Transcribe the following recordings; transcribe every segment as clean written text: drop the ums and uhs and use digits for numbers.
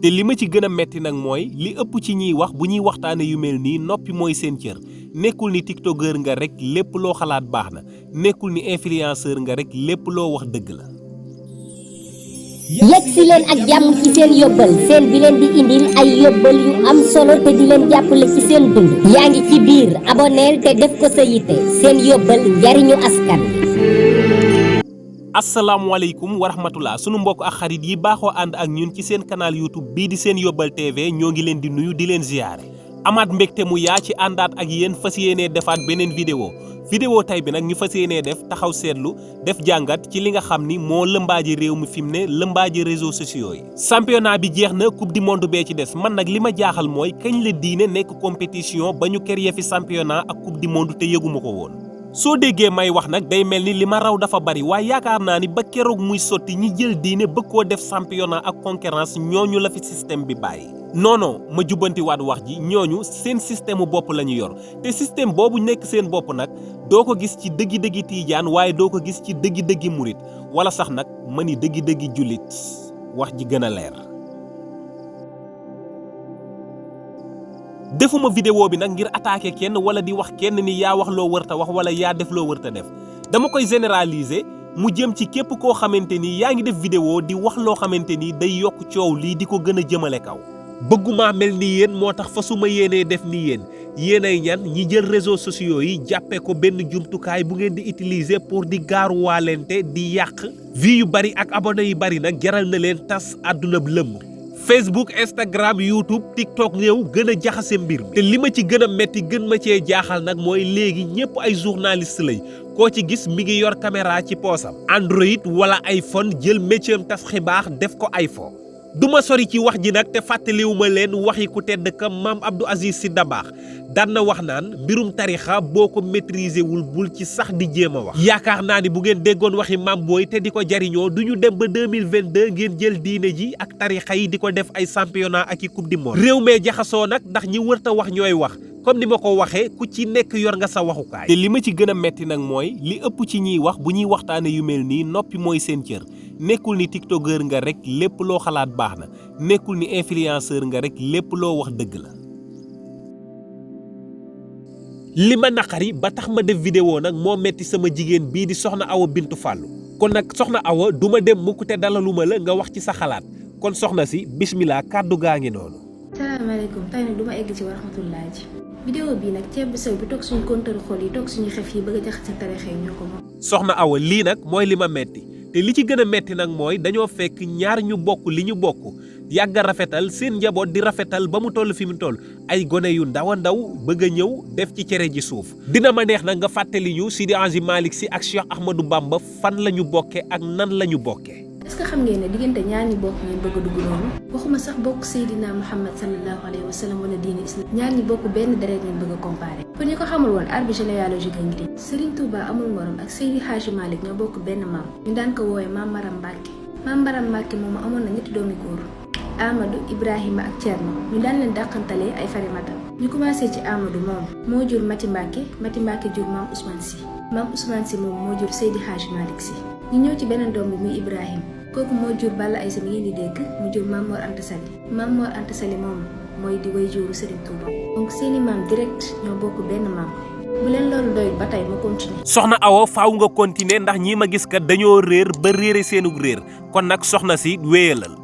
te li ma ci gën a metti nag mooy li ëpp ci ñiy wax bu ñuy waxtaane yu mel nii noppi mooy seen cër nekkul ni tiktokeur nga rek lépp loo xalaat baax na nekkul ni influenceur nga rek lépp loo wax dëgg la. yegg si leen ak jàmm ci seen yóbbal seen bi leen di indil ay yóbbal yu am solo te di leen jàppale ci seen dund yaa ngi ci biir aboneel te def ko sa yitte seen yóbbal njariñu askan. asalaamaaleykum wa rahmatullah sunu mbokk ak xarit yi baaxoo ànd ak ñun ci seen canal YouTube bii di seen yóbbal TV ñoo ngi leen di nuyu di leen ziyaare amaat mbégte mu yaa ci àndaat ak yéen fas yéenee defaat beneen vidéo tey bi nag ñu fas yéenee def taxaw seetlu def jàngat ci li nga xam ni moo lëmbaaji réew mi fi mu ne lëmbaaji réseaux sociaux yi. championnat bi jeex na coupe du monde bee ci des man nag li ma jaaxal mooy kañ la diine nekk compétition ba ñu créé fi championnat ak coupe du monde te yëguma ko woon. soo déggee may wax nag day mel ni li ma raw dafa bari waaye yaakaar naa ni ba keroog muy sotti ñi jël diine bëgg koo def championnat ak concurrence ñooñu la fi système bi bàyyi. non ma jubbantiwaat wax ji ñooñu seen système bopp la ñu yor te système boobu nekk seen bopp nag doo ko gis ci dëggi-dëggi tiijaan waaye doo ko gis ci dëggi-dëggi murit wala sax nag ma ni dëggi-dëggi jullit wax ji gën a leer. defuma vidéo bi nag ngir attaquer kenn wala di wax kenn ni yaa wax loo wërta wax wala yaa def loo wërta def dama koy généraliser mu jëm ci képp koo xamante ni yaa ngi def vidéo di wax loo xamante ni day yokk coow lii di ko gën a jëmale kaw. bëgguma mel ni yéen moo tax fa su ma yéenee def ni yéenay ñan ñi jël réseaux sociaux yi jàppee ko benn jumtukaay bu ngeen di utiliser pour di gaaruwaalente di yàq vie yu bari ak abonné yu bari nag jaral na leen tas àdduna bi lëmm. Facebook Instagram YouTube TikTok ñëw gën a jaxase mbir mi te li ma ci gën a metti gën ma cee jaaxal nag mooy léegi ñëpp ay journaliste lañ koo ci gis mi ngi yor caméra ci poosam Android wala iPhone jël métier am tas xibaar def ko iPhone. duma sori ci wax ji nag te fàttaliwuma leen waxi ku tedd ka maam Abdou Aziz Sy Dabakh daan na wax naan mbirum tarixa boo ko maîtriser wul bul ci sax di jéem a wax. yaakaar naa ni bu ngeen déggoon waxi maam booy te di ko jariñoo du ñu dem ba 2022 ngeen jël diine ji ak tarixa yi di ko def ay championnat ak i coupe du monde. réew mee jaxasoo nag ndax ñi wërta wax ñooy wax comme ni ma ko waxee ku ci nekk yor nga sa waxukaay. te li ma ci gën a metti nag mooy li ëpp ci ñiy wax bu ñuy waxtaane yu mel nii noppi mooy seen cër. nekkul ni tiktokeur nga rek lépp loo xalaat baax na nekkul ni influenceur nga rek lépp loo wax dëgg la. li ma naqari ba tax ma def vidéo nag moo metti sama jigéen bii di soxna Awa Bintu Fàllu kon nag soxna Awa du ma dem mukk te dalaluma la nga wax ci sa xalaat kon soxna si bismillah kàddu gaa ngi noonu. salaamaaleykum tey nag du ma egg ci wa rahmatullahi ji vidéo bii nag ceeb bu sew bi toog suñu kontaru xol yi toog suñu xef yi bëgg a jaxase tarixa yi ñoo ko moom. soxna Awa lii nag mooy li ma metti te li ci gën a metti nag mooy dañoo fekk ñaar ñu bokk li ñu bokk yàgg a rafetal seen njaboot di rafetal ba mu toll fi mu toll ay gone yu ndaw a ndaw bëgg a ñëw def ci cere ji suuf. dina ma neex nag nga fàttali ñu Sidi Hadji Malick Sy ak Cheikh Ahmadou Bamba fan la ñu bokkee ak nan la ñu bokkee. est-ce que xam ngeen ne diggante ñaar ñi bokk ngeen bëgg a dugg noonu waxuma sax bokk Seydina Muhammad sallallahu alayhi wa sallam wala diine islam ñaar ñi bokk benn deret ngeen bëgg a comparé. pour ñi ko xamul woon arbre généalogique a ngi Serigne Touba amul morom ak Seydi Hadji Malick ñoo bokk benn maam ñu daan ko woowee maam Maram Mbacke maam Maram Mbacke moomu amoon na ñetti doomi góor Amadou Ibrahima ak Thierno ñu daan leen dàqantalee ay farimata ñu commencé ci Amadou moom moo jur Mati Mbacke jur maam Ousmane Sy moom moo jur Seydi Hadji Malick Sy ñu ñëw ci beneen doom bi muy Ibrahima kooku moo jur Balla Aïssa mi ngeen di dégg mu jur Mame Mor Anta Sali moom mooy di way juru Serigne Touba donc seeni maam direct ñoo bokk benn maam bu leen loolu doyul ba tey ma continuer. soxna Awa faaw nga continuer ndax ñii ma gis kat dañoo réer ba réere seenug réer kon nag soxna si wéyalal.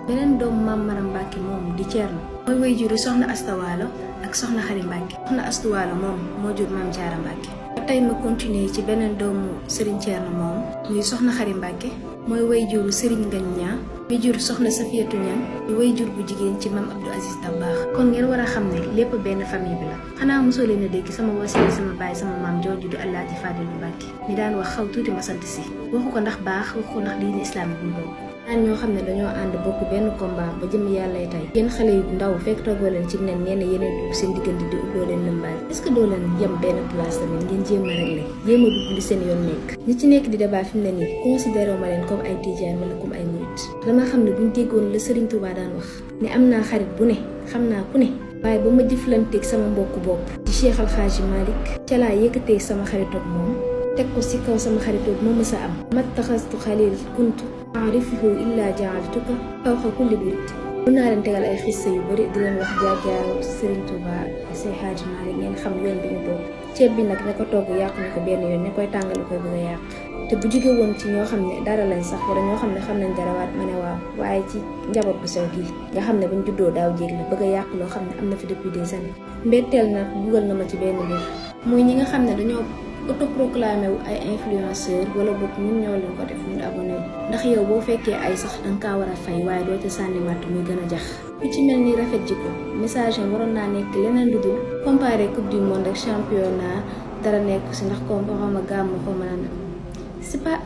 beneen doomu maam Maram Mbacke moom di Thierno mooy way juru soxna Astawaalo ak soxna Xari Mbacke soxna Astawaalo moom moo jur Maam Jaara Mbacke ba tey ma continuer ci beneen doomu Serigne Thierno moom muy soxna Xari Mbacke mooy way juru Serigne Ngagne Niang mi jur soxna Safiyatu Niang di way jur bu jigéen ci maam Abdou Aziz Dabakh kon ngeen war a xam ne lépp benn famille bi la xanaa mosoo leen a dégg sama wasila sama baay sama maam jooju du Alaaji Fadilu Mbàkke mi daan wax xaw tuuti ma sant si waxu ko ndax baax waxu ko ndax diine islam bu bokk ñaan ñoo xam ne dañoo ànd bokk benn combat ba jëm yàlla tey yéen xale yu ndaw fekk toogoo leen ci nen ñenn yeneen dugg seen diggante di uddoo leen lëmbaay est-ce que doo leen yem benn place tamit ngeen jéem a réglé jéem a dugg li seen yoon nekk ñi ci nekk di débat fi mu ne nii considéré ma leen comme ay tijaan wala comme ay murit dama xam ne buñ déggoon la Serigne Touba daan wax ne am naa xarit bu ne xam naa ku ne waaye ba ma jëflanteeg sama mbokku bopp ci Cheikh Al Hadji Malick ca laa yëkkatee sama xaritoog moom teg ko ci kaw sama xaritoog moo mës a am mattaxastu xalil kuntu aarifuhu illa jaaltuka fawqa kulli burit mën naa leen tegal ay xisse yu bëri di leen wax jaar-jaaru Serigne Touba ak Sey Hadji Malick ngeen xam yoon bi ñu toog ceeb bi nag ña ko togg yàqu ñu ko benn yoon ña koy tàngal koy bëgg a yàq te bu jóge woon ci ñoo xam ne dara lañ sax wala ñoo xam ne xam nañ dara waat ma ne waaw waaye ci njaboot bu sew gii nga xam ne bañ juddoo daaw jéeg la bëgg a yàq loo xam ne am na fi depuis des années mbetteel nag dugal na ma ci benn mbir mooy ñi nga xam ne dañoo autoproclamé wu ay influenceur wala boog ñun ñoo leen ko def ñun abonné wu ndax yow boo fekkee ay sax danga kaa war a fay waaye doo ca sànni matt muy gën a jax ku ci mel ni rafet jikko message am waroon naa nekk leneen lu dul comparé coupe du monde ak championnat dara nekk si ndax comme xawma gàmm xawma na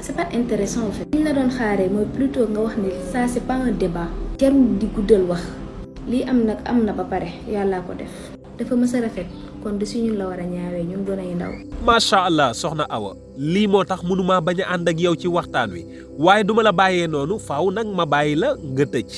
c'est pas intéressant en fait li ñu la doon xaaree mooy plutôt nga wax ni ça c'est pas un débat jarul di guddal wax lii am nag am na ba pare yàllaa ko def dafa mës a rafet kon de si ñun la war a ñaawee ñun gën a ndaw. macha allah soxna Awa lii moo tax mënumaa bañ a ànd ak yow ci waxtaan wi waaye duma la bàyyee noonu faaw nag ma bàyyi la nga tëj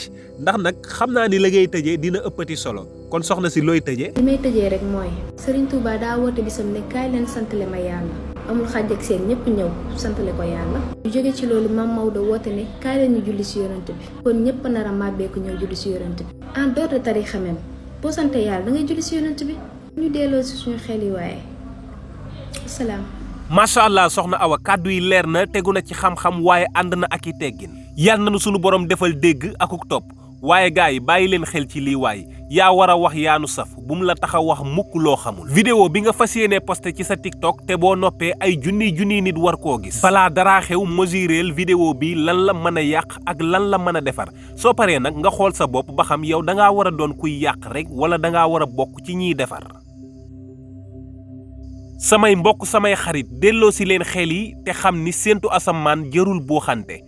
ndax nag xam naa ni la ngay tëjee dina ëppati solo kon soxna si looy tëjee. li may tëjee rek mooy Serigne Touba daa woote bisam ne kaay leen santale ma yàlla amul xàjj ak seen ñëpp ñëw santale ko yàlla. ñu jóge ci loolu Mame Maodo woote ne kaay leen ñu julli si yonent bi kon ñëpp nar a màbbeeku ñëw julli si yonent bi en dehors de tarixa même boo sante yàlla da ngay julli si yonent bi. ñu delloo si suñu xel yi waaye salaam. macha allah soxna Awa kàddu yi leer na tegu na ci xam-xam waaye ànd na ak i teggin yal na nu sunu borom defal dégg akuk topp waaye gars yi bàyyi leen xel ci lii waay yaa war a wax yaanu saf bu mu la tax a wax mukk loo xamul. vidéo bi nga fas yéenee posté ci sa TikTok te boo noppee ay junniy nit war koo gis. balaa daraa xew mesureel vidéo bi lan la mën a yàq ak lan la mën a defar soo paree nag nga xool sa bopp ba xam yow da ngaa war a doon kuy yàq rek wala da ngaa war a bokk ci ñiy defar. samay mbokk samay xarit delloo si leen xel yi te xam ni séentu asamaan jërul boo xante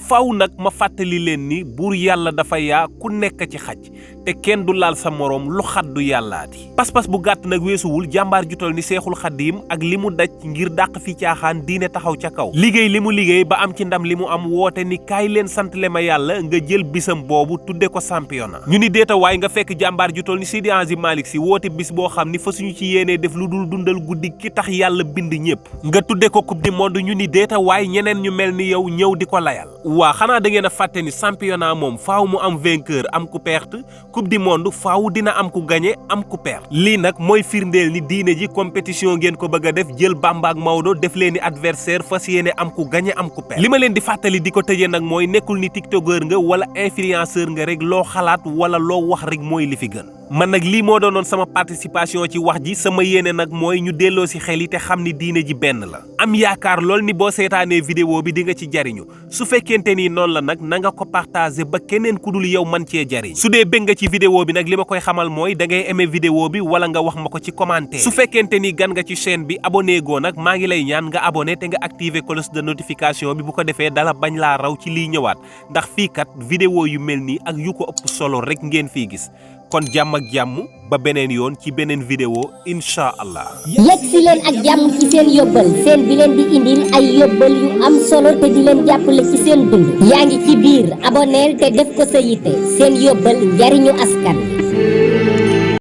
faw nag ma fàttali leen ni buur yàlla dafa yaa ku nekk ci xaj te kenn du laal sa moroom lu xaddu yàllaati pas-pas bu gàtt nag weesuwul jàmbaar jutal ni seexul xaddiim ak li mu daj ngir dàq fi caaxaan diine taxaw ca kaw liggéey li mu liggéey ba am ci ndam li mu am woote ni kaay leen santle ma yàlla nga jël bisam boobu tudde ko championnat ñu ni déetawaay nga fekk jàmbaar jutal ni Seydi Hadji Malick Sy woote bis boo xam ni fa suñu ci yéenee def lu dul dundal guddi ki tax yàlla bind ñëpp nga tudde ko coupe du monde ñu ni déetawaay ñeneen ñu mel ni yow ñëw di ko layal waa xanaa da ngeen a fàtte ni championnat moom faaw mu am vainqueur am ku perte coupe du monde faaw dina am ku gagné am ku perte lii nag mooy firndeel ni diine ji compétition ngeen ko bëgg a def jël Bamba ak Maodo def leen ni adversaire fas yéene am ku gagné am ku perte li ma leen di fàttali di ko tëjee nag mooy nekkul ni tiktokeur nga wala influenceur nga rek loo xalaat wala loo wax rek mooy li fi gën man nag lii moo doonoon sama participation ci wax ji sama yéene nag mooy ñu delloo si xel yi te xam ni diine ji benn la am yaakaar lool ni boo seetaanee vidéo bi di nga ci jariñu su fekkente ni noonu la nag na nga ko partagé ba keneen ku dul yow man cee jariñ su dee bëgg nga ci vidéo bi nag li ma koy xamal mooy da ngay aimé vidéo bi wala nga wax ma ko ci commentaire su fekkente ni gan nga ci chaîne bi abonné goo nag maa ngi lay ñaan nga abonné te nga activé cloche de notification bi bu ko defee dala bañ laa raw ci liy ñëwaat ndax fii kat vidéo yu mel nii ak yu ko ëpp solo rek ngeen fii gis kon jàmm ak jàmm ba beneen yoon ci beneen vidéo incha allah. yegg si leen ak jàmm ci seen yóbbal seen bi leen di indil ay yóbbal yu am solo te di leen jàppale ci seen dund yaa ngi ci biir aboneel te def ko sa yitte seen yóbbal njariñu askan